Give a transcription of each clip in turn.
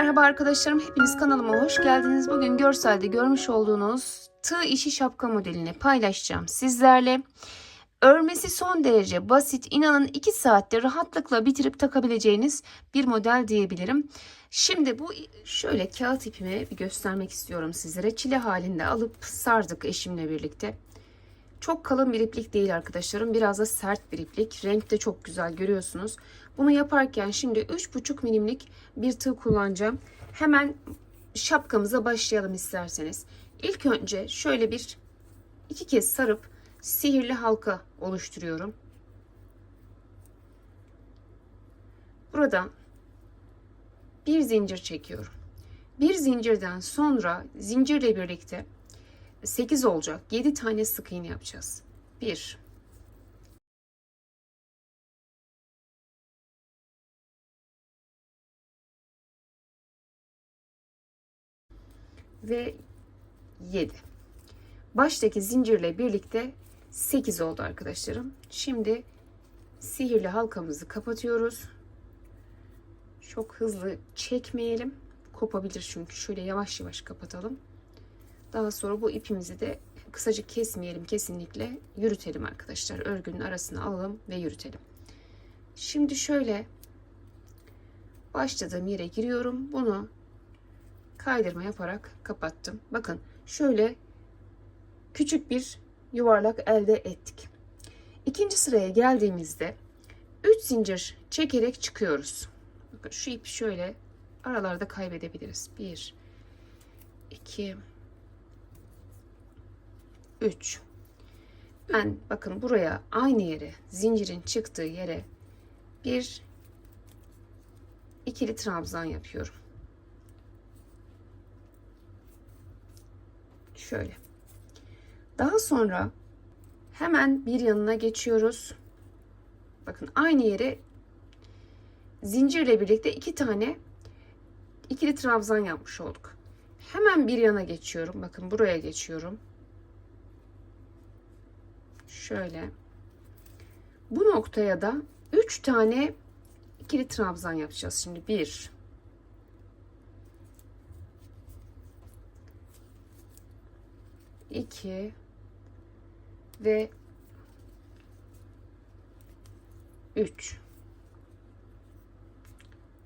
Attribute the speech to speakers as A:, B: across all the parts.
A: Merhaba arkadaşlarım, hepiniz kanalıma hoş geldiniz. Bugün görselde görmüş olduğunuz tığ işi şapka modelini paylaşacağım sizlerle. Örmesi son derece basit. İnanın 2 saatte rahatlıkla bitirip takabileceğiniz bir model diyebilirim. Şimdi bu şöyle kağıt ipimi bir göstermek istiyorum sizlere. Çile halinde alıp sardık eşimle birlikte. Çok kalın bir iplik değil arkadaşlarım. Biraz da sert bir iplik. Renk de çok güzel görüyorsunuz. Bunu yaparken şimdi 3,5 milimlik bir tığ kullanacağım. Hemen şapkamıza başlayalım isterseniz. İlk önce şöyle iki kez sarıp sihirli halka oluşturuyorum. Buradan bir zincir çekiyorum. Bir zincirden sonra zincirle birlikte 8 olacak 7 tane sık iğne yapacağız. 1 ve 7. Baştaki zincirle birlikte 8 oldu arkadaşlarım. Şimdi sihirli halkamızı kapatıyoruz. Çok hızlı çekmeyelim. Kopabilir çünkü. Şöyle yavaş yavaş kapatalım. Daha sonra bu ipimizi de kısacık kesmeyelim kesinlikle. Yürütelim arkadaşlar. Örgünün arasına alalım ve yürütelim. Şimdi şöyle başladığım yere giriyorum. Bunu kaydırma yaparak kapattım. Bakın şöyle küçük bir yuvarlak elde ettik. İkinci sıraya geldiğimizde 3 zincir çekerek çıkıyoruz. Bakın şu ipi şöyle aralarda kaybedebiliriz. 1 2 3. Ben bakın buraya aynı yere, zincirin çıktığı yere bir ikili trabzan yapıyorum. Şöyle. Daha sonra hemen bir yanına geçiyoruz. Bakın aynı yere zincirle birlikte 2 tane ikili trabzan yapmış olduk. Hemen bir yana geçiyorum. Bakın buraya geçiyorum. Şöyle. Bu noktaya da 3 tane ikili trabzan yapacağız. Şimdi 1 2 ve 3.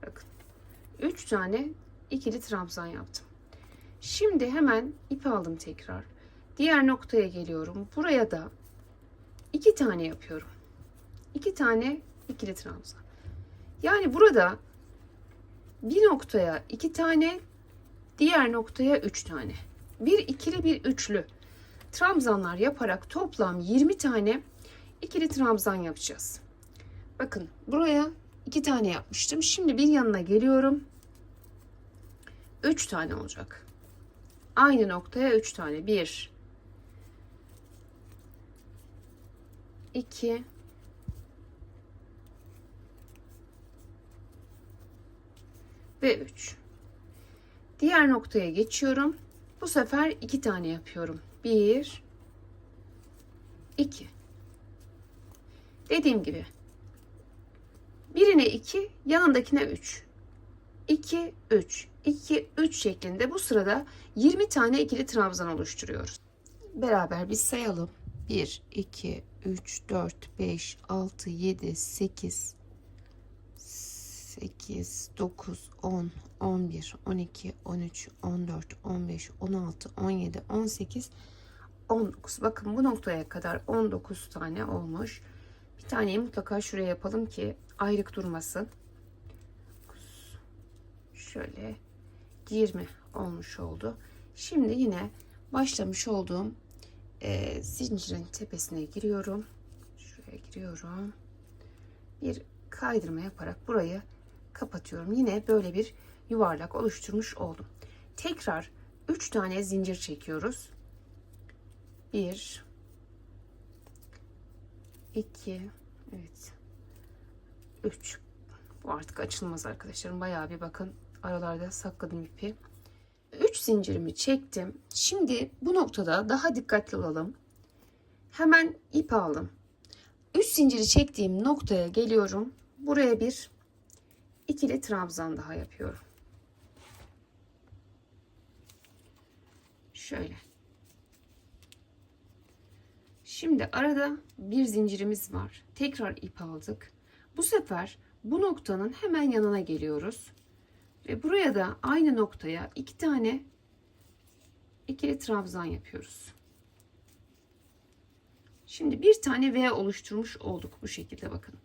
A: Bakın 3 tane ikili trabzan yaptım. Şimdi hemen ip aldım tekrar. Diğer noktaya geliyorum. Buraya da 2 tane yapıyorum. 2 tane ikili trabzan. Yani burada bir noktaya 2 tane, diğer noktaya 3 tane. Bir ikili bir üçlü trabzanlar yaparak toplam 20 tane ikili trabzan yapacağız. Bakın buraya 2 tane yapmıştım. Şimdi bir yanına geliyorum. 3 tane olacak. Aynı noktaya 3 tane. 1 2 ve 3. Diğer noktaya geçiyorum. Bu sefer 2 tane yapıyorum. 1 2. Dediğim gibi birine 2, yanındakine 3. 2 3 2 3 şeklinde bu sırada 20 tane ikili trabzan oluşturuyoruz. Beraber bir sayalım. 1 2 3 4 5 6 7 8 8 9 10 11 12 13 14 15 16 17 18 19. Bakın bu noktaya kadar 19 tane olmuş. Bir taneyi mutlaka şuraya yapalım ki ayrık durmasın. Şöyle 20 olmuş oldu. Şimdi yine başlamış olduğum zincirin tepesine giriyorum. Şuraya giriyorum. Bir kaydırma yaparak burayı kapatıyorum. Yine böyle bir yuvarlak oluşturmuş oldum. Tekrar 3 tane zincir çekiyoruz. 1 2 evet 3. Bu artık açılmaz arkadaşlarım. Bayağı bir bakın aralarda sakladım ipi. 3 zincirimi çektim. Şimdi bu noktada daha dikkatli olalım. Hemen ip aldım. 3 zinciri çektiğim noktaya geliyorum. Buraya bir ikili trabzan daha yapıyorum. Şöyle. Şimdi arada bir zincirimiz var. Tekrar ip aldık. Bu sefer bu noktanın hemen yanına geliyoruz. Ve buraya da aynı noktaya 2 tane ikili trabzan yapıyoruz. Şimdi bir tane V oluşturmuş olduk bu şekilde, bakın.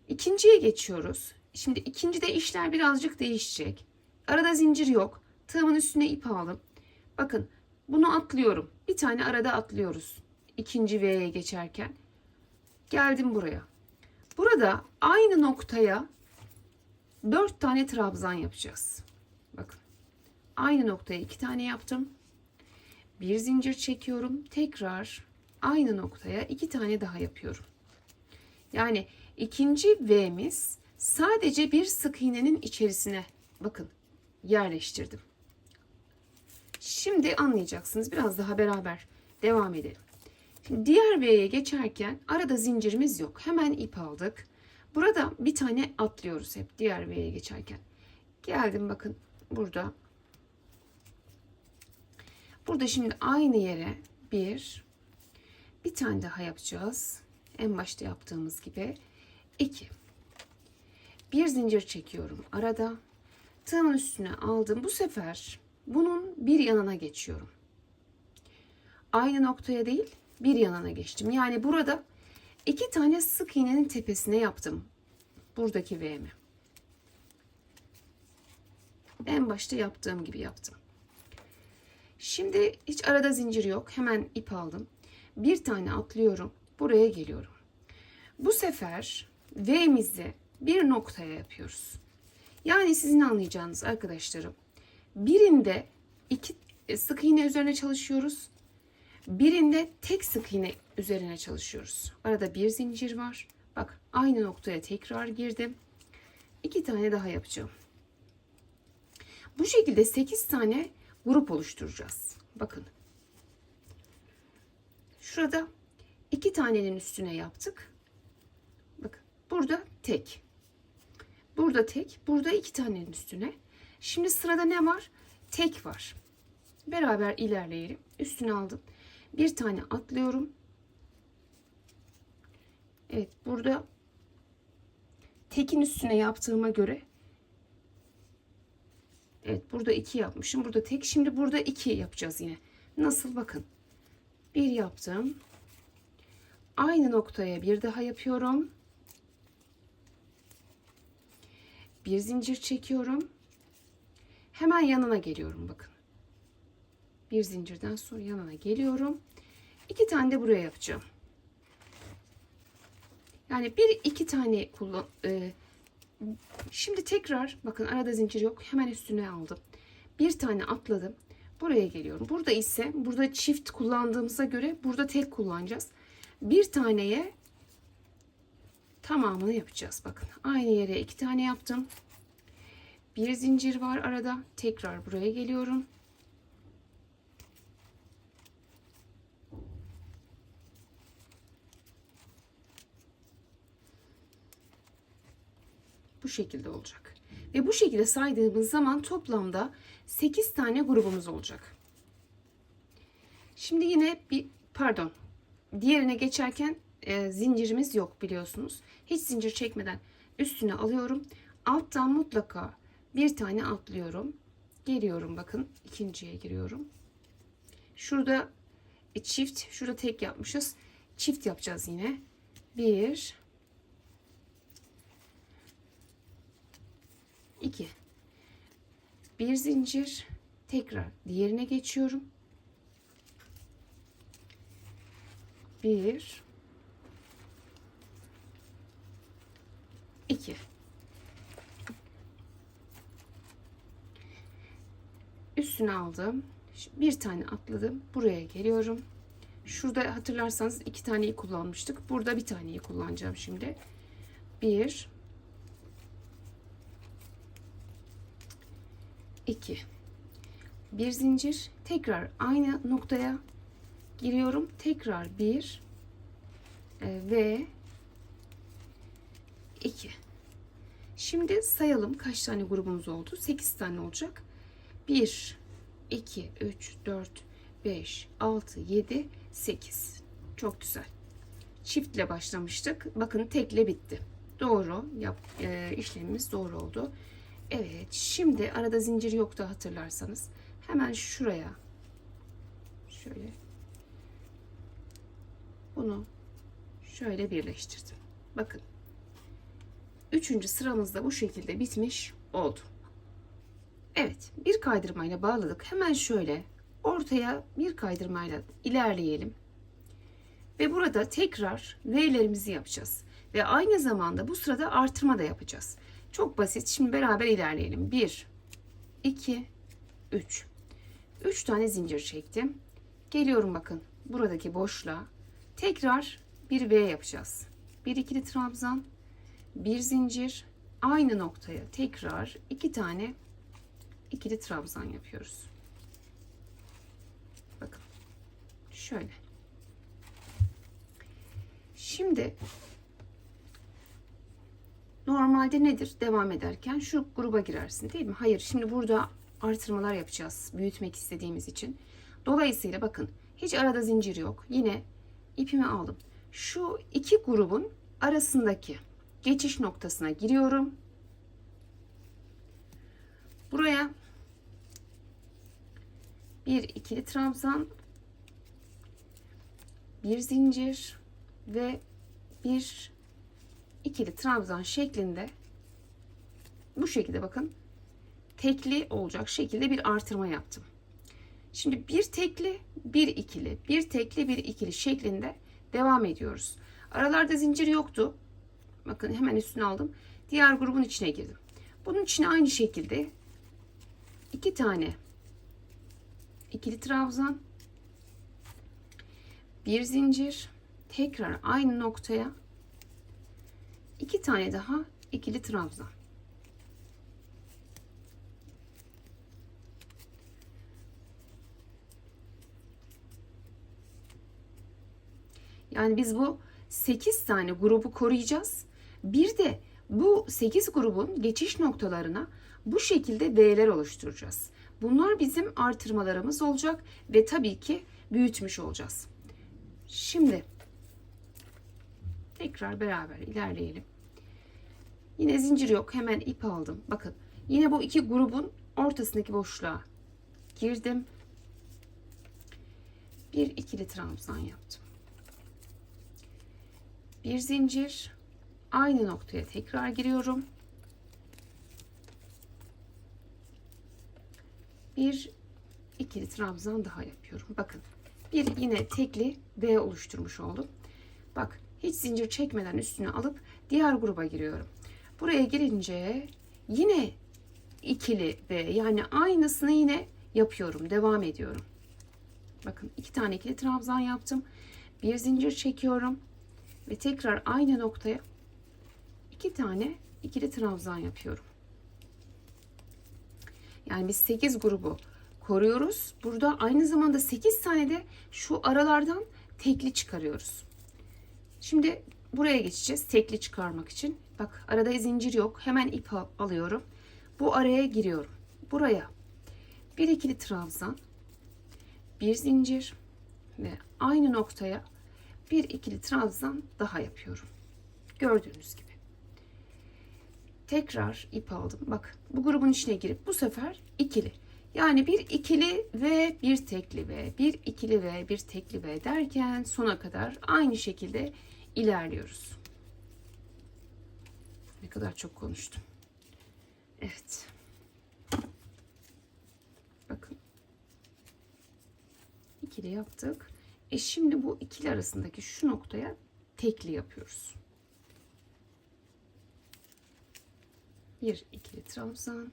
A: İkinciye geçiyoruz. Şimdi ikincide işler birazcık değişecek. Arada zincir yok. Tığımın üstüne ip aldım. Bakın bunu atlıyorum. Bir tane arada atlıyoruz. İkinci V'ye geçerken. Geldim buraya. Burada aynı noktaya 4 tane trabzan yapacağız. Bakın. Aynı noktaya 2 tane yaptım. Bir zincir çekiyorum. Tekrar aynı noktaya 2 tane daha yapıyorum. Yani ikinci V'miz sadece bir sık iğnenin içerisine, bakın, yerleştirdim. Şimdi anlayacaksınız. Biraz daha beraber devam edelim. Şimdi diğer V'ye geçerken arada zincirimiz yok. Hemen ip aldık. Burada bir tane atlıyoruz hep diğer V'ye geçerken. Geldim, bakın burada. Burada şimdi aynı yere bir tane daha yapacağız. En başta yaptığımız gibi 2. Bir zincir çekiyorum arada. Tığımın üstüne aldım. Bu sefer bunun bir yanına geçiyorum. Aynı noktaya değil, bir yanına geçtim. Yani burada 2 tane sık iğnenin tepesine yaptım. Buradaki V'mi. En başta yaptığım gibi yaptım. Şimdi hiç arada zincir yok. Hemen ip aldım. Bir tane atlıyorum. Buraya geliyorum. Bu sefer V'mizi bir noktaya yapıyoruz. Yani sizin anlayacağınız arkadaşlarım, birinde 2 sık iğne üzerine çalışıyoruz. Birinde tek sık iğne üzerine çalışıyoruz. Arada bir zincir var. Bak, aynı noktaya tekrar girdim. 2 tane daha yapacağım. Bu şekilde 8 tane grup oluşturacağız. Bakın. Şurada 2 tanenin üstüne yaptık. Bakın burada tek. Burada tek. Burada 2 tanenin üstüne. Şimdi sırada ne var? Tek var. Beraber ilerleyelim. Üstüne aldım. Bir tane atlıyorum. Evet, burada tekin üstüne yaptığıma göre, evet, burada 2 yapmışım. Burada tek. Şimdi burada 2 yapacağız yine. Nasıl? Bakın. 1 yaptım. Aynı noktaya bir daha yapıyorum. Bir zincir çekiyorum. Hemen yanına geliyorum, bakın. Bir zincirden sonra yanına geliyorum. 2 tane de buraya yapacağım. Yani 1-2 tane kullan. Şimdi tekrar bakın, arada zincir yok. Hemen üstüne aldım. Bir tane atladım. Buraya geliyorum. Burada ise burada çift kullandığımıza göre burada tek kullanacağız. Bir taneye tamamını yapacağız. Bakın aynı yere 2 tane yaptım. Bir zincir var arada. Tekrar buraya geliyorum. Bu şekilde olacak. Ve bu şekilde saydığımız zaman toplamda 8 tane grubumuz olacak. Şimdi yine diğerine geçerken zincirimiz yok biliyorsunuz. Hiç zincir çekmeden üstüne alıyorum. Alttan mutlaka bir tane atlıyorum. Geliyorum, bakın ikinciye giriyorum. Şurada çift, şurada tek yapmışız. Çift yapacağız yine. 1 2. Bir zincir, tekrar diğerine geçiyorum. 1 2. Üstüne aldım. Bir tane atladım. Buraya geliyorum. Şurada hatırlarsanız 2 taneyi kullanmıştık. Burada bir taneyi kullanacağım şimdi. 1 2. Bir zincir, tekrar aynı noktaya giriyorum. Tekrar 1 ve 2. Şimdi sayalım kaç tane grubumuz oldu. 8 tane olacak. 1 2, 3, 4, 5, 6, 7, 8. Çok güzel. Çiftle başlamıştık. Bakın tekle bitti. Doğru. İşlemimiz doğru oldu. Evet. Şimdi arada zincir yoktu hatırlarsanız. Hemen şuraya şöyle bunu şöyle birleştirdim. Bakın. 3. sıramızda bu şekilde bitmiş oldu. Evet. Bir kaydırmayla bağladık. Hemen şöyle ortaya bir kaydırmayla ilerleyelim. Ve burada tekrar V'lerimizi yapacağız. Ve aynı zamanda bu sırada artırma da yapacağız. Çok basit. Şimdi beraber ilerleyelim. 1, 2, 3. 3 tane zincir çektim. Geliyorum bakın. Buradaki boşluğa. Tekrar bir V yapacağız. Bir ikili trabzan. Bir zincir. Aynı noktaya tekrar 2 tane ikili trabzan yapıyoruz. Bakın. Şöyle. Şimdi normalde nedir? Devam ederken şu gruba girersin değil mi? Hayır, şimdi burada artırmalar yapacağız. Büyütmek istediğimiz için. Dolayısıyla bakın hiç arada zincir yok. Yine ipimi aldım. Şu iki grubun arasındaki geçiş noktasına giriyorum. Buraya bir ikili trabzan, bir zincir ve bir ikili trabzan şeklinde bu şekilde bakın tekli olacak şekilde bir artırma yaptım. Şimdi bir tekli, bir ikili, bir tekli, bir ikili şeklinde devam ediyoruz. Aralarda zincir yoktu. Bakın hemen üstüne aldım. Diğer grubun içine girdim. Bunun içine aynı şekilde 2 tane ikili trabzan, bir zincir, tekrar aynı noktaya 2 tane daha ikili trabzan. Yani biz bu 8 tane grubu koruyacağız. Bir de bu 8 grubun geçiş noktalarına bu şekilde V'ler oluşturacağız. Bunlar bizim artırmalarımız olacak ve tabii ki büyütmüş olacağız. Şimdi tekrar beraber ilerleyelim. Yine zincir yok. Hemen ip aldım. Bakın yine bu iki grubun ortasındaki boşluğa girdim. Bir ikili trabzan yaptım. Bir zincir, aynı noktaya tekrar giriyorum. Bir ikili trabzan daha yapıyorum. Bakın bir yine tekli V oluşturmuş oldum. Bak hiç zincir çekmeden üstüne alıp diğer gruba giriyorum. Buraya girince yine ikili V, yani aynısını yine yapıyorum. Devam ediyorum. Bakın 2 tane ikili trabzan yaptım. Bir zincir çekiyorum. Ve tekrar aynı noktaya 2 tane ikili trabzan yapıyorum. Yani biz 8 grubu koruyoruz. Burada aynı zamanda 8 tane de şu aralardan tekli çıkarıyoruz. Şimdi buraya geçeceğiz tekli çıkarmak için. Bak arada zincir yok. Hemen ip alıyorum. Bu araya giriyorum. Buraya bir ikili trabzan, bir zincir ve aynı noktaya bir ikili trabzan daha yapıyorum. Gördüğünüz gibi. Tekrar ip aldım. Bak bu grubun içine girip bu sefer ikili. Yani bir ikili ve bir tekli ve bir ikili ve bir tekli ve derken sona kadar aynı şekilde ilerliyoruz. Ne kadar çok konuştum. Evet. Bakın. İkili yaptık. Şimdi bu ikili arasındaki şu noktaya tekli yapıyoruz. Bir ikili trabzan,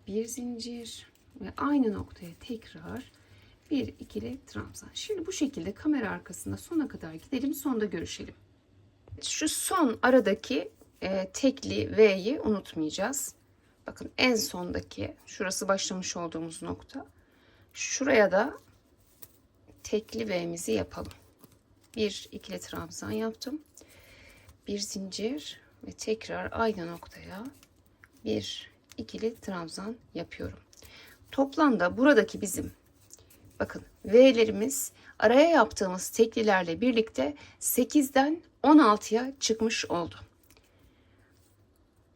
A: bir zincir ve aynı noktaya tekrar bir ikili trabzan. Şimdi bu şekilde kamera arkasında sona kadar gidelim, sonda görüşelim. Şu son aradaki tekli V'yi unutmayacağız. Bakın en sondaki, şurası başlamış olduğumuz nokta. Şuraya da tekli V'mizi yapalım. Bir ikili trabzan yaptım. Bir zincir ve tekrar aynı noktaya bir ikili trabzan yapıyorum. Toplamda buradaki bizim, bakın, V'lerimiz araya yaptığımız teklilerle birlikte 8'den 16'ya çıkmış oldu.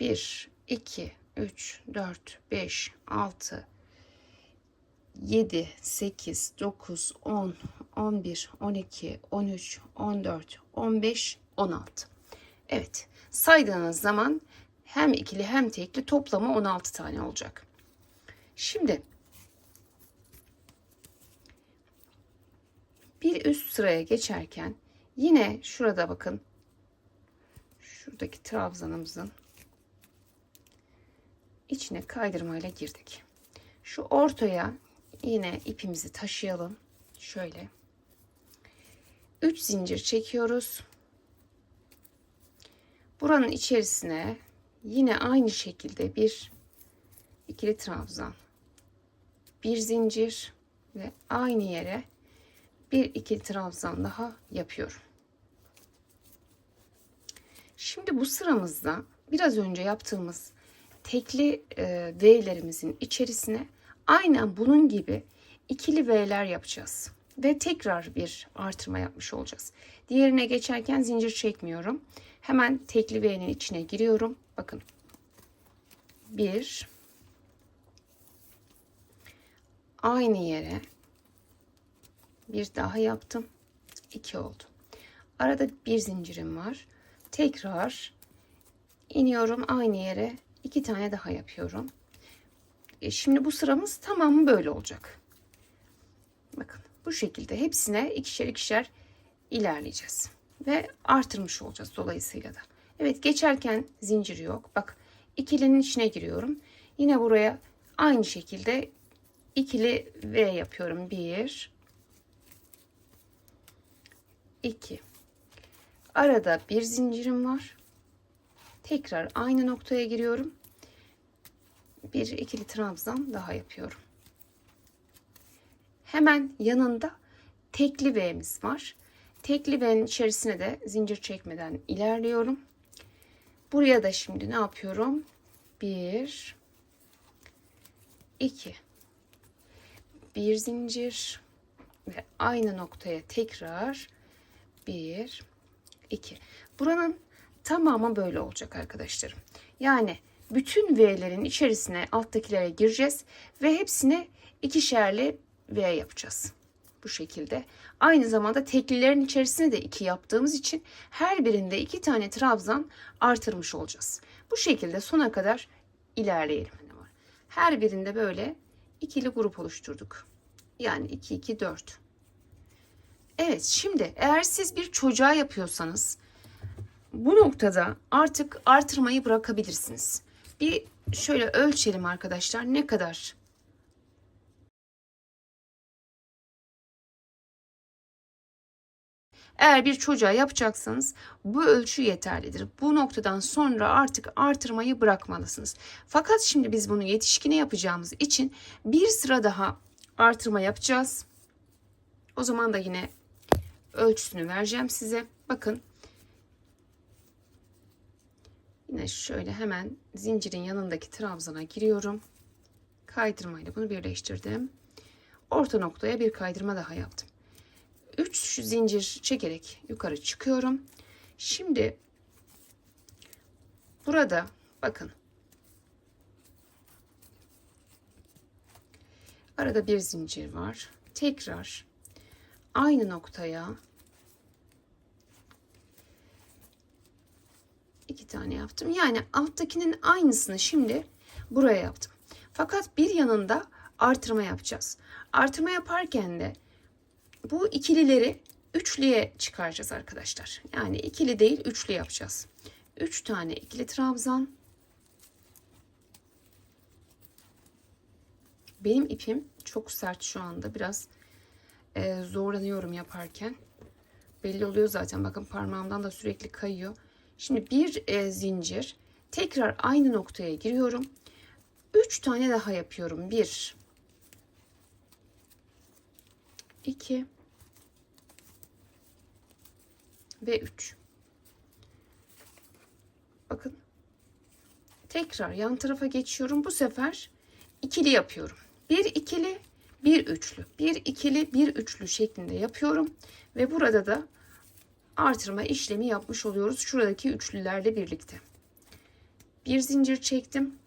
A: 1, 2, 3, 4, 5, 6, 7, 8, 9, 10, 11, 12, 13, 14, 15, 16. Evet, saydığınız zaman hem ikili hem tekli toplamı 16 tane olacak. Şimdi bir üst sıraya geçerken yine şurada bakın, şuradaki trabzanımızın içine kaydırmayla girdik. Şu ortaya yine ipimizi taşıyalım. Şöyle 3 zincir çekiyoruz. Buranın içerisine yine aynı şekilde bir ikili trabzan, bir zincir ve aynı yere bir ikili trabzan daha yapıyorum. Şimdi bu sıramızda biraz önce yaptığımız tekli V'lerimizin içerisine aynen bunun gibi ikili V'ler yapacağız. Ve tekrar bir artırma yapmış olacağız. Diğerine geçerken zincir çekmiyorum. Hemen tekli V'nin içine giriyorum. Bakın. 1, aynı yere bir daha yaptım. 2 oldu. Arada bir zincirim var. Tekrar iniyorum aynı yere. 2 tane daha yapıyorum. Şimdi bu sıramız tamamı böyle olacak. Bakın bu şekilde hepsine ikişer ikişer ilerleyeceğiz. Ve artırmış olacağız dolayısıyla da. Evet, geçerken zincir yok. Bak, ikilinin içine giriyorum. Yine buraya aynı şekilde ikili V yapıyorum. 1, 2. Arada bir zincirim var. Tekrar aynı noktaya giriyorum. Bir ikili trabzan daha yapıyorum. Hemen yanında tekli V'miz var. Tekli V'nin içerisine de zincir çekmeden ilerliyorum. Buraya da şimdi ne yapıyorum? 1, 2. Bir zincir ve aynı noktaya tekrar 1, 2. Buranın tamamı böyle olacak arkadaşlarım. Yani bütün V'lerin içerisine alttakilere gireceğiz ve hepsine ikişerli V yapacağız. Bu şekilde. Aynı zamanda teklilerin içerisine de 2 yaptığımız için her birinde 2 tane trabzan artırmış olacağız. Bu şekilde sona kadar ilerleyelim. Her birinde böyle ikili grup oluşturduk. Yani 2, 2, 4. Evet, şimdi eğer siz bir çocuğa yapıyorsanız bu noktada artık artırmayı bırakabilirsiniz. Bir şöyle ölçelim arkadaşlar, ne kadar? Eğer bir çocuğa yapacaksanız bu ölçü yeterlidir. Bu noktadan sonra artık artırmayı bırakmalısınız. Fakat şimdi biz bunu yetişkine yapacağımız için bir sıra daha artırma yapacağız. O zaman da yine ölçüsünü vereceğim size. Bakın. Yine şöyle hemen zincirin yanındaki trabzana giriyorum. Kaydırmayla bunu birleştirdim. Orta noktaya bir kaydırma daha yaptım. 3 zincir çekerek yukarı çıkıyorum. Şimdi burada bakın. Arada bir zincir var. Tekrar aynı noktaya 2 tane yaptım. Yani alttakinin aynısını şimdi buraya yaptım. Fakat bir yanında artırma yapacağız. Artırma yaparken de bu ikilileri üçlüye çıkaracağız arkadaşlar. Yani ikili değil, üçlü yapacağız. 3 tane ikili trabzan. Benim ipim çok sert şu anda. Biraz zorlanıyorum yaparken. Belli oluyor zaten. Bakın parmağımdan da sürekli kayıyor. Şimdi bir zincir. Tekrar aynı noktaya giriyorum. 3 tane daha yapıyorum. 1, 2 ve 3. Bakın. Tekrar yan tarafa geçiyorum. Bu sefer ikili yapıyorum. Bir ikili, bir üçlü, bir ikili, bir üçlü şeklinde yapıyorum ve burada da artırma işlemi yapmış oluyoruz şuradaki üçlülerle birlikte. Bir zincir çektim.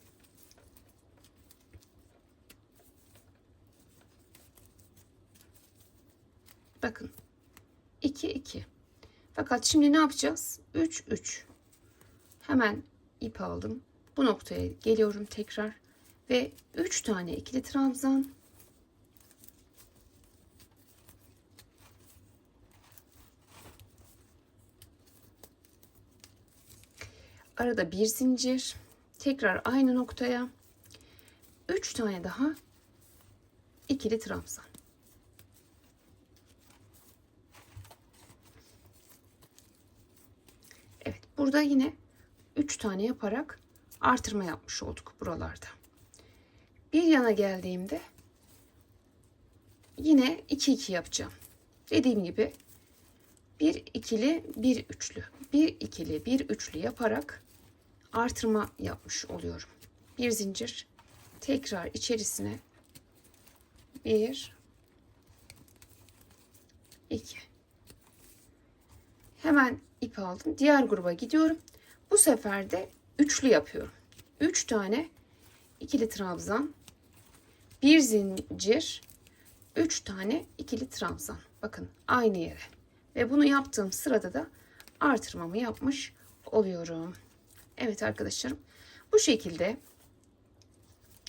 A: Bakın 2 2. Fakat şimdi ne yapacağız? 3 3. Hemen ip aldım. Bu noktaya geliyorum tekrar ve 3 tane ikili trabzan. Arada bir zincir. Tekrar aynı noktaya 3 tane daha ikili trabzan. Evet, burada yine 3 tane yaparak artırma yapmış olduk buralarda. Bir yana geldiğimde yine 2 2 yapacağım. Dediğim gibi bir ikili, bir üçlü, bir ikili, bir üçlü yaparak artırma yapmış oluyorum. Bir zincir, tekrar içerisine 1 2. Hemen ip aldım. Diğer gruba gidiyorum. Bu sefer de üçlü yapıyorum. 3 tane ikili trabzan, bir zincir, 3 tane ikili trabzan. Bakın aynı yere. Ve bunu yaptığım sırada da artırmamı yapmış oluyorum. Evet arkadaşlarım, bu şekilde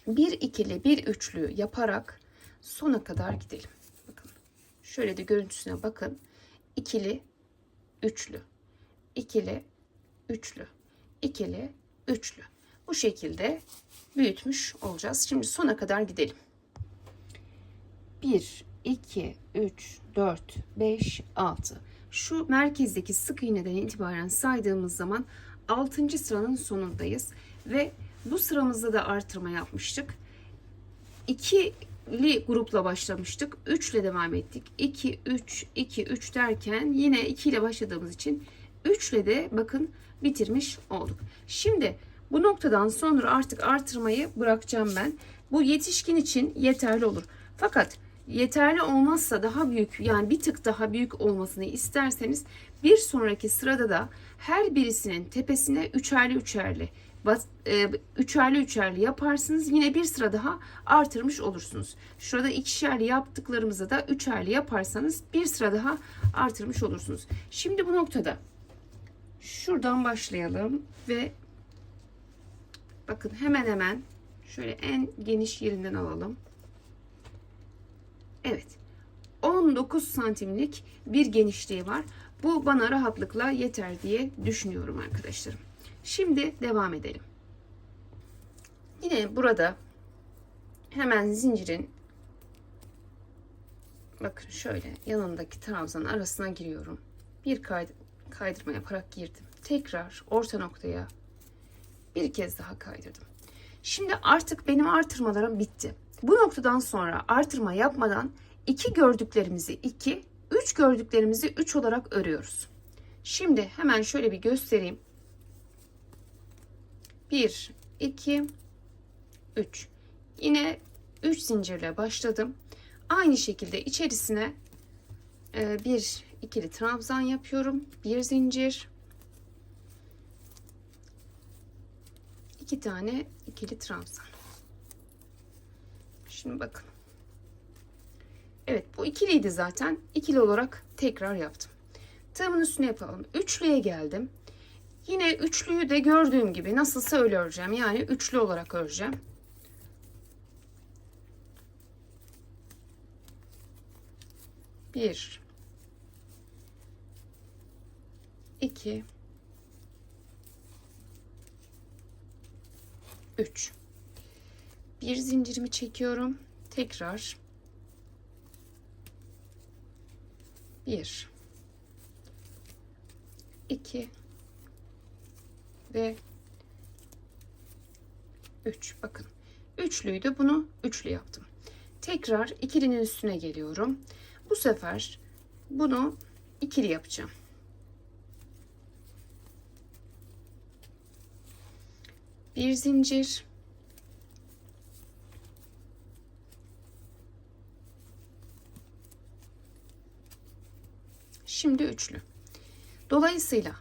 A: bir ikili, bir üçlü yaparak sona kadar gidelim. Bakın şöyle de görüntüsüne bakın. İkili, üçlü, ikili, üçlü, ikili, üçlü. Bu şekilde büyütmüş olacağız. Şimdi sona kadar gidelim. 1 2 3 4 5 6. Şu merkezdeki sık iğneden itibaren saydığımız zaman 6. sıranın sonundayız ve bu sıramızda da artırma yapmıştık. 2'li grupla başlamıştık. 3 ile devam ettik. 2 3 2 3 derken yine 2 ile başladığımız için 3 ile de bakın bitirmiş olduk. Şimdi bu noktadan sonra artık artırmayı bırakacağım ben. Bu yetişkin için yeterli olur. Fakat yeterli olmazsa daha büyük, yani bir tık daha büyük olmasını isterseniz bir sonraki sırada da her birisinin tepesine üçerli üçerli yaparsınız. Yine bir sıra daha artırmış olursunuz. Şurada ikişerli yaptıklarımızda da üçerli yaparsanız bir sıra daha artırmış olursunuz. Şimdi bu noktada şuradan başlayalım ve bakın hemen hemen şöyle en geniş yerinden alalım. Evet, 19 santimlik bir genişliği var. Bu bana rahatlıkla yeter diye düşünüyorum arkadaşlarım. Şimdi devam edelim. Yine burada hemen zincirin bakın şöyle yanındaki trabzanın arasına giriyorum. Bir kaydırma yaparak girdim. Tekrar orta noktaya bir kez daha kaydırdım. Şimdi artık benim artırmalarım bitti. Bu noktadan sonra artırma yapmadan 2 gördüklerimizi 2, 3 gördüklerimizi 3 olarak örüyoruz. Şimdi hemen şöyle bir göstereyim. 1, 2, 3. Yine 3 zincirle başladım. Aynı şekilde içerisine bir ikili trabzan yapıyorum. Bir zincir. 2 tane ikili trabzan. Şimdi bakın. Evet, bu ikiliydi zaten. İkili olarak tekrar yaptım. Tığımın üstüne yapalım. Üçlüye geldim. Yine üçlüyü de gördüğüm gibi nasılsa öyle öreceğim. Yani üçlü olarak öreceğim. Bir, iki, üç. Bir zincirimi çekiyorum. Tekrar 1 2 ve 3. Bakın üçlüydü, bunu üçlü yaptım. Tekrar ikilinin üstüne geliyorum. Bu sefer bunu ikili yapacağım. Bir zincir, Şimdi üçlü. Dolayısıyla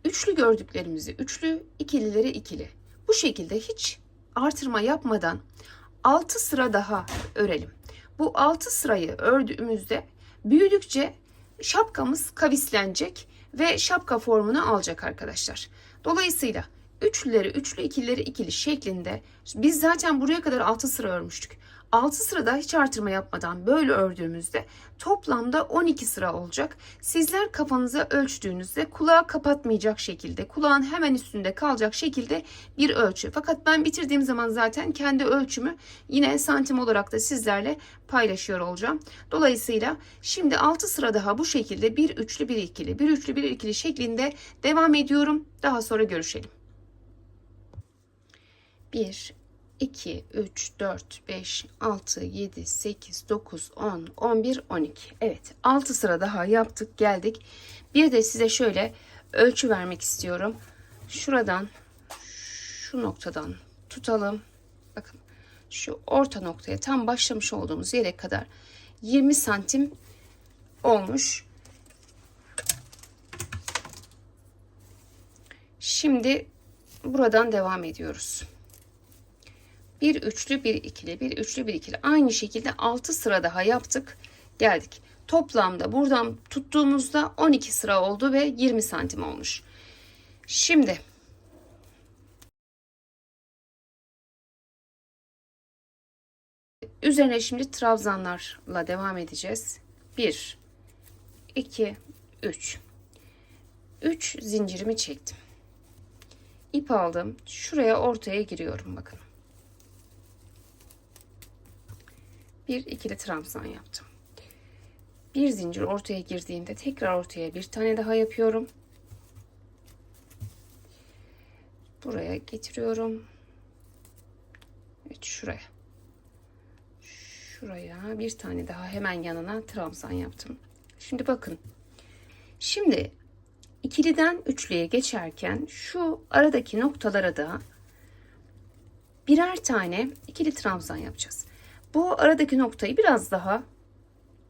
A: üçlü gördüklerimizi üçlü, ikilileri ikili. Bu şekilde hiç artırma yapmadan 6 sıra daha örelim. Bu 6 sırayı ördüğümüzde büyüdükçe şapkamız kavislenecek ve şapka formunu alacak arkadaşlar. Dolayısıyla üçlüleri üçlü, ikilileri ikili şeklinde biz zaten buraya kadar 6 sıra örmüştük. 6 sırada hiç artırma yapmadan böyle ördüğümüzde toplamda 12 sıra olacak. Sizler kafanıza ölçtüğünüzde kulağı kapatmayacak şekilde, kulağın hemen üstünde kalacak şekilde bir ölçü. Fakat ben bitirdiğim zaman zaten kendi ölçümü yine santim olarak da sizlerle paylaşıyor olacağım. Dolayısıyla şimdi 6 sıra daha bu şekilde bir üçlü bir ikili, bir üçlü bir ikili şeklinde devam ediyorum. Daha sonra görüşelim. 1, 2, 3, 4, 5, 6, 7, 8, 9, 10, 11, 12. Evet, 6 sıra daha yaptık, geldik. Bir de size şöyle ölçü vermek istiyorum. Şuradan, şu noktadan tutalım. Bakın, şu orta noktaya tam başlamış olduğumuz yere kadar 20 santim olmuş. Şimdi buradan devam ediyoruz. Bir üçlü, bir ikili, bir üçlü, bir ikili. Aynı şekilde 6 sıra daha yaptık. Geldik. Toplamda buradan tuttuğumuzda 12 sıra oldu ve 20 santim olmuş. Şimdi üzerine şimdi trabzanlarla devam edeceğiz. 1, 2, 3. 3 zincirimi çektim. İp aldım. Şuraya ortaya giriyorum bakın. Bir ikili trabzan yaptım. Bir zincir ortaya girdiğimde tekrar ortaya bir tane daha yapıyorum. Buraya getiriyorum. Evet, şuraya. Şuraya bir tane daha hemen yanına trabzan yaptım. Şimdi bakın. Şimdi ikiliden üçlüye geçerken şu aradaki noktalara da birer tane ikili trabzan yapacağız. Bu aradaki noktayı biraz daha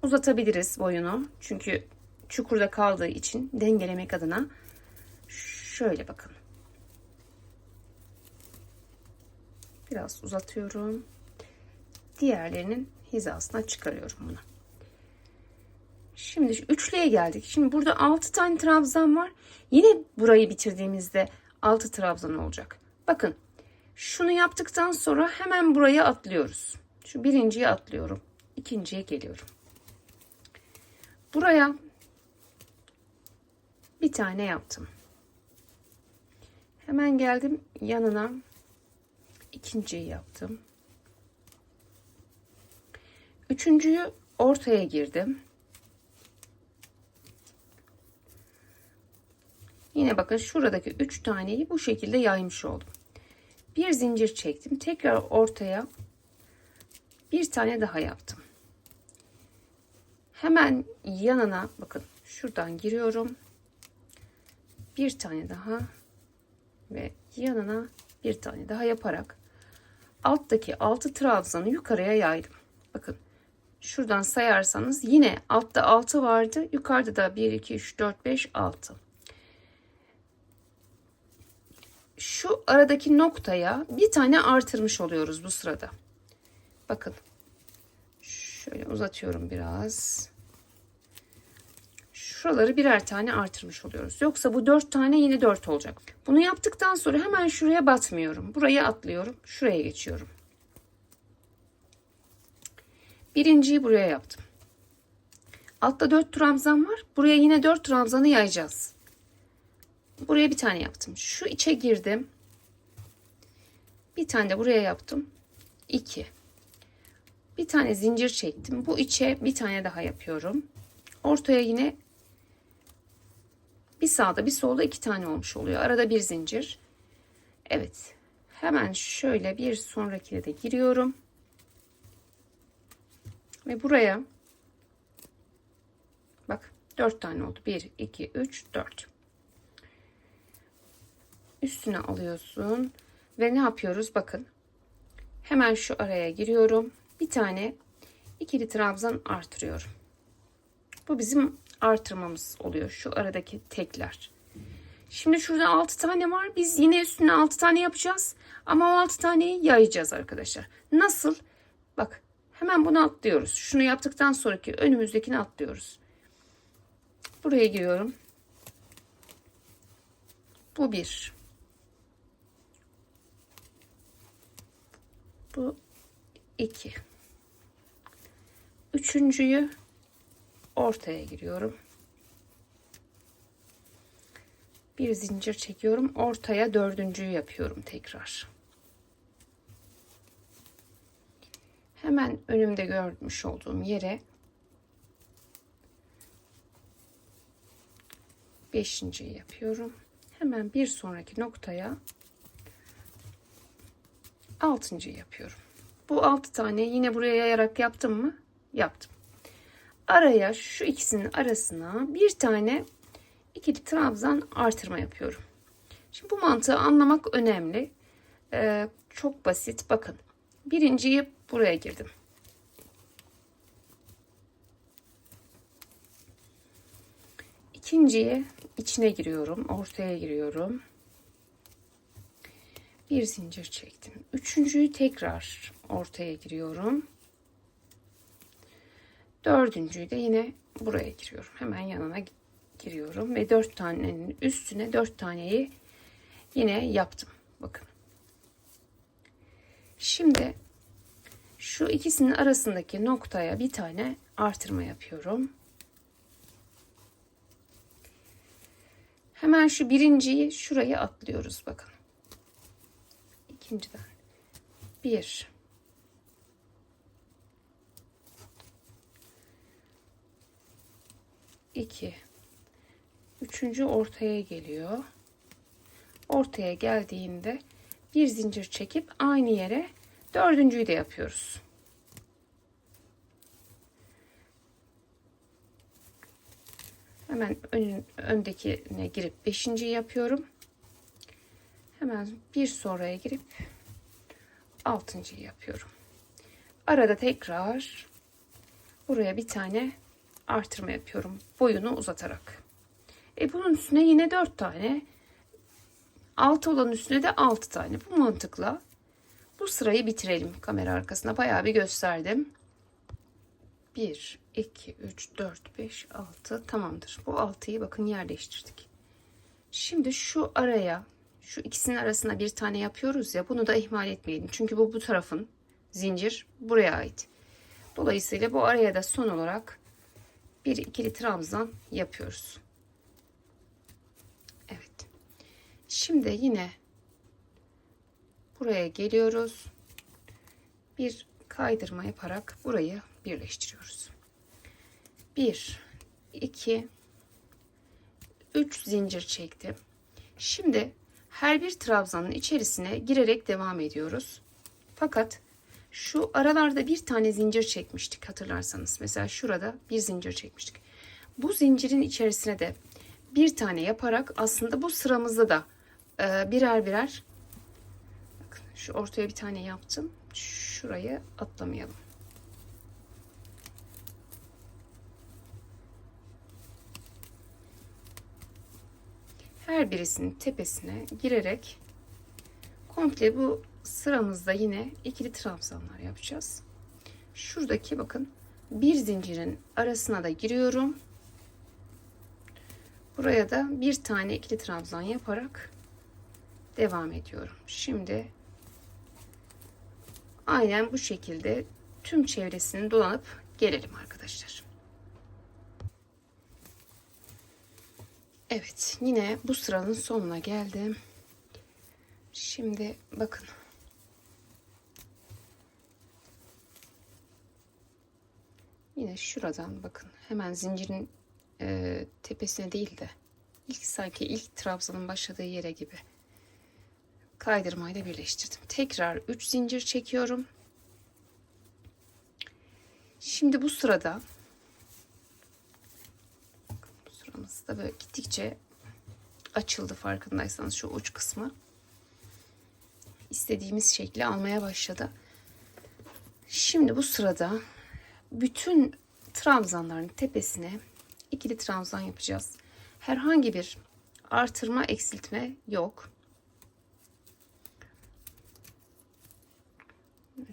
A: uzatabiliriz boyunu. Çünkü çukurda kaldığı için dengelemek adına şöyle bakın. Biraz uzatıyorum. Diğerlerinin hizasına çıkarıyorum bunu. Şimdi üçlüye geldik. Şimdi burada 6 tane trabzan var. Yine burayı bitirdiğimizde 6 trabzan olacak. Bakın. Şunu yaptıktan sonra hemen buraya atlıyoruz. Şu birinciye atlıyorum. İkinciye geliyorum. Buraya bir tane yaptım. Hemen geldim yanına. İkinciyi yaptım. Üçüncüyü ortaya girdim. Yine bakın şuradaki 3 taneyi bu şekilde yaymış oldum. Bir zincir çektim. Tekrar ortaya bir tane daha yaptım. Hemen yanına bakın şuradan giriyorum. Bir tane daha ve yanına bir tane daha yaparak alttaki 6 trabzanı yukarıya yaydım. Bakın şuradan sayarsanız yine altta 6 vardı. Yukarıda da 1, 2, 3, 4, 5, 6. Şu aradaki noktaya bir tane artırmış oluyoruz bu sırada. Bakın. Şöyle uzatıyorum biraz. Şuraları birer tane artırmış oluyoruz. Yoksa bu 4 tane yine 4 olacak. Bunu yaptıktan sonra hemen şuraya batmıyorum. Burayı atlıyorum. Şuraya geçiyorum. Birinciyi buraya yaptım. Altta 4 trabzan var. Buraya yine 4 trabzanı yayacağız. Buraya bir tane yaptım. Şu içe girdim. Bir tane de buraya yaptım. 2. Bir tane zincir çektim. Bu içe bir tane daha yapıyorum. Ortaya yine bir sağda bir solda 2 tane olmuş oluyor. Arada bir zincir. Evet. Hemen şöyle bir sonrakine de giriyorum. Ve buraya bak 4 tane oldu. 1, 2, 3, 4. Üstüne alıyorsun. Ve ne yapıyoruz? Bakın. Hemen şu araya giriyorum. Bir tane ikili trabzan artırıyorum. Bu bizim artırmamız oluyor. Şu aradaki tekler. Şimdi şurada 6 tane var. Biz yine üstüne 6 tane yapacağız. Ama o 6 taneyi yayacağız arkadaşlar. Nasıl? Bak hemen bunu atlıyoruz. Şunu yaptıktan sonraki önümüzdekini atlıyoruz. Buraya giriyorum. Bu 1. Bu 2. Üçüncüyü ortaya giriyorum. Bir zincir çekiyorum. Ortaya dördüncüyü yapıyorum tekrar. Hemen önümde görmüş olduğum yere beşinciyi yapıyorum. Hemen bir sonraki noktaya altıncıyı yapıyorum. Bu 6 tane yine buraya yayarak yaptım mı? Yaptım. Araya şu ikisinin arasına bir tane ikili trabzan artırma yapıyorum. Şimdi bu mantığı anlamak önemli. Çok basit. Bakın. Birinciyi buraya girdim. İkinciye içine giriyorum. Ortaya giriyorum. Bir zincir çektim. Üçüncüyü tekrar ortaya giriyorum. Dördüncüyü de yine buraya giriyorum. Hemen yanına giriyorum ve 4 tanenin üstüne 4 taneyi yine yaptım. Bakın. Şimdi şu ikisinin arasındaki noktaya bir tane artırma yapıyorum. Hemen şu birinciyi şuraya atlıyoruz. Bakın. İkinciden 1 2 üçüncü ortaya geliyor. Ortaya geldiğinde bir zincir çekip aynı yere dördüncüyü de yapıyoruz. Hemen öndekine girip beşinciyi yapıyorum. Hemen bir sonraya girip altıncıyı yapıyorum. Arada tekrar buraya bir tane artırma yapıyorum. Boyunu uzatarak. Bunun üstüne yine 4 tane. 6 olan üstüne de 6 tane. Bu mantıkla bu sırayı bitirelim. Kamera arkasına bayağı bir gösterdim. 1, 2, 3, 4, 5, 6 tamamdır. Bu 6'yı bakın yerleştirdik. Şimdi şu araya, şu ikisinin arasına bir tane yapıyoruz ya, bunu da ihmal etmeyelim. Çünkü bu tarafın zincir buraya ait. Dolayısıyla bu araya da son olarak bir ikili trabzan yapıyoruz. Evet. Şimdi yine buraya geliyoruz. Bir kaydırma yaparak burayı birleştiriyoruz. 1 2 3 zincir çektim. Şimdi her bir trabzanın içerisine girerek devam ediyoruz. Fakat şu aralarda bir tane zincir çekmiştik hatırlarsanız. Mesela şurada bir zincir çekmiştik. Bu zincirin içerisine de bir tane yaparak aslında bu sıramızda da birer birer, bakın şu ortaya bir tane yaptım. Şurayı atlamayalım. Her birisinin tepesine girerek komple bu sıramızda yine ikili trabzanlar yapacağız. Şuradaki bakın bir zincirin arasına da giriyorum. Buraya da bir tane ikili trabzan yaparak devam ediyorum. Şimdi aynen bu şekilde tüm çevresini dolanıp gelelim arkadaşlar. Evet, yine bu sıranın sonuna geldim. Şimdi bakın. Yine şuradan bakın. Hemen zincirin tepesine değil de sanki ilk trabzanın başladığı yere gibi kaydırmayla birleştirdim. Tekrar 3 zincir çekiyorum. Şimdi bu sırada bu sıramız da böyle gittikçe açıldı, farkındaysanız şu uç kısmı istediğimiz şekli almaya başladı. Şimdi bu sırada bütün trabzanların tepesine ikili trabzan yapacağız. Herhangi bir artırma eksiltme yok.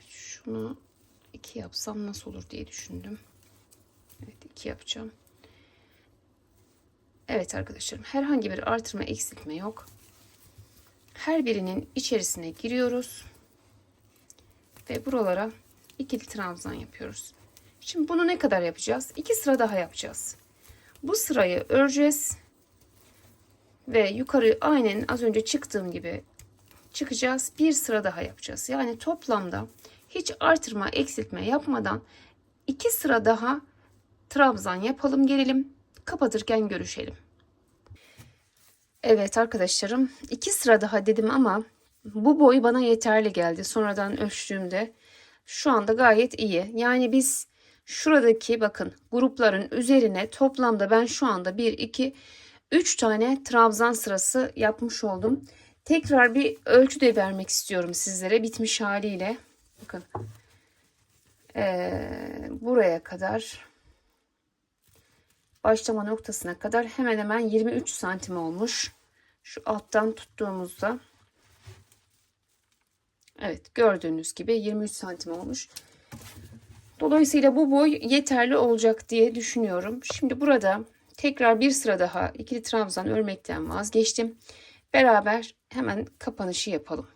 A: Şunu 2 yapsam nasıl olur diye düşündüm. Evet, 2 yapacağım. Evet arkadaşlarım, herhangi bir artırma eksiltme yok. Her birinin içerisine giriyoruz ve buralara ikili trabzan yapıyoruz. Şimdi bunu ne kadar yapacağız? 2 sıra daha yapacağız. Bu sırayı öreceğiz ve yukarı aynen az önce çıktığım gibi çıkacağız. Bir sıra daha yapacağız. Yani toplamda hiç artırma eksiltme yapmadan 2 sıra daha trabzan yapalım, gelelim. Kapatırken görüşelim. Evet arkadaşlarım, 2 sıra daha dedim ama bu boy bana yeterli geldi. Sonradan ölçtüğümde şu anda gayet iyi. Yani biz şuradaki bakın grupların üzerine toplamda ben şu anda 1, 2, 3 tane trabzan sırası yapmış oldum. Tekrar bir ölçü de vermek istiyorum sizlere bitmiş haliyle. Bakın buraya kadar, başlama noktasına kadar hemen hemen 23 santim olmuş. Şu alttan tuttuğumuzda evet, gördüğünüz gibi 23 santim olmuş. Dolayısıyla bu boy yeterli olacak diye düşünüyorum. Şimdi burada tekrar bir sıra daha ikili trabzan örmekten vazgeçtim. Beraber hemen kapanışı yapalım.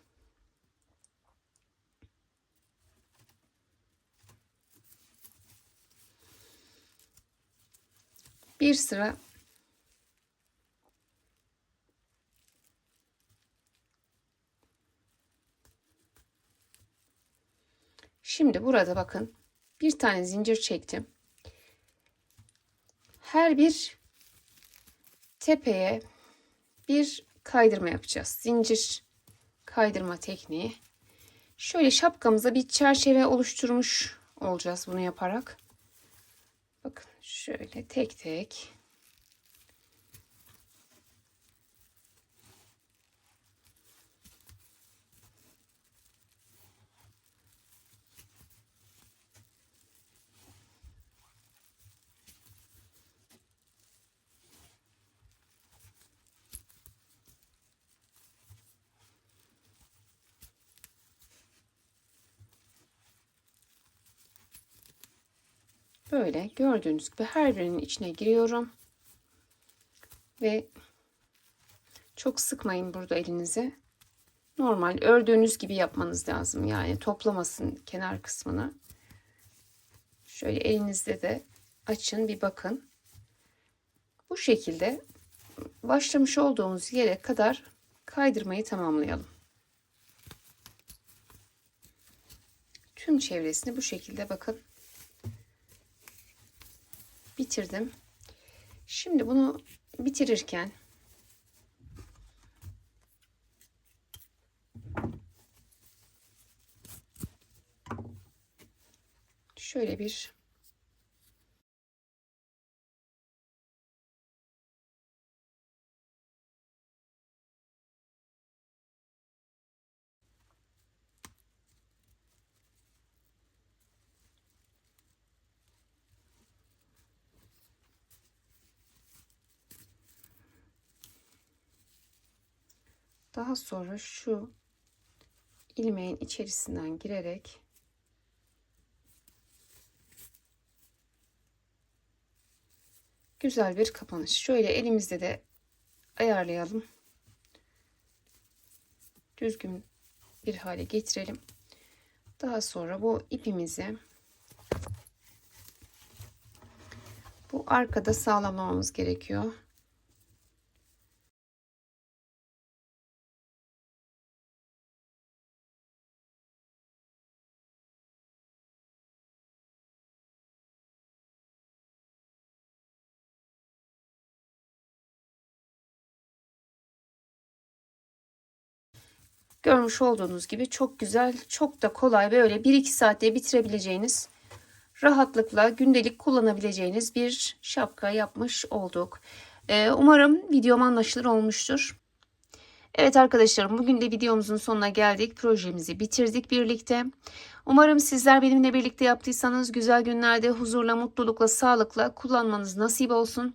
A: Bir sıra şimdi burada bakın bir tane zincir çektim. Her bir tepeye bir kaydırma yapacağız. Zincir kaydırma tekniği. Şöyle şapkamıza bir çerçeve oluşturmuş olacağız bunu yaparak. Bakın şöyle tek tek. Böyle gördüğünüz gibi her birinin içine giriyorum. Ve çok sıkmayın burada elinizi. Normal ördüğünüz gibi yapmanız lazım. Yani toplamasın kenar kısmını. Şöyle elinizde de açın, bir bakın. Bu şekilde başlamış olduğumuz yere kadar kaydırmayı tamamlayalım. Tüm çevresini bu şekilde bakın bitirdim. Şimdi bunu bitirirken şöyle bir daha sonra şu ilmeğin içerisinden girerek güzel bir kapanış. Şöyle elimizde de ayarlayalım. Düzgün bir hale getirelim. Daha sonra bu ipimizi bu arkada sağlamlamamız gerekiyor. Görmüş olduğunuz gibi çok güzel, çok da kolay, böyle 1-2 saatte bitirebileceğiniz, rahatlıkla gündelik kullanabileceğiniz bir şapka yapmış olduk. Umarım videom anlaşılır olmuştur. Evet arkadaşlarım, bugün de videomuzun sonuna geldik. Projemizi bitirdik birlikte. Umarım sizler benimle birlikte yaptıysanız güzel günlerde huzurla, mutlulukla, sağlıkla kullanmanız nasip olsun.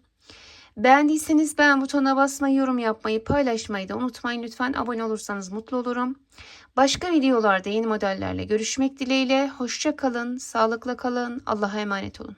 A: Beğendiyseniz beğen butonuna basmayı, yorum yapmayı, paylaşmayı da unutmayın. Lütfen abone olursanız mutlu olurum. Başka videolarda yeni modellerle görüşmek dileğiyle. Hoşça kalın, sağlıkla kalın, Allah'a emanet olun.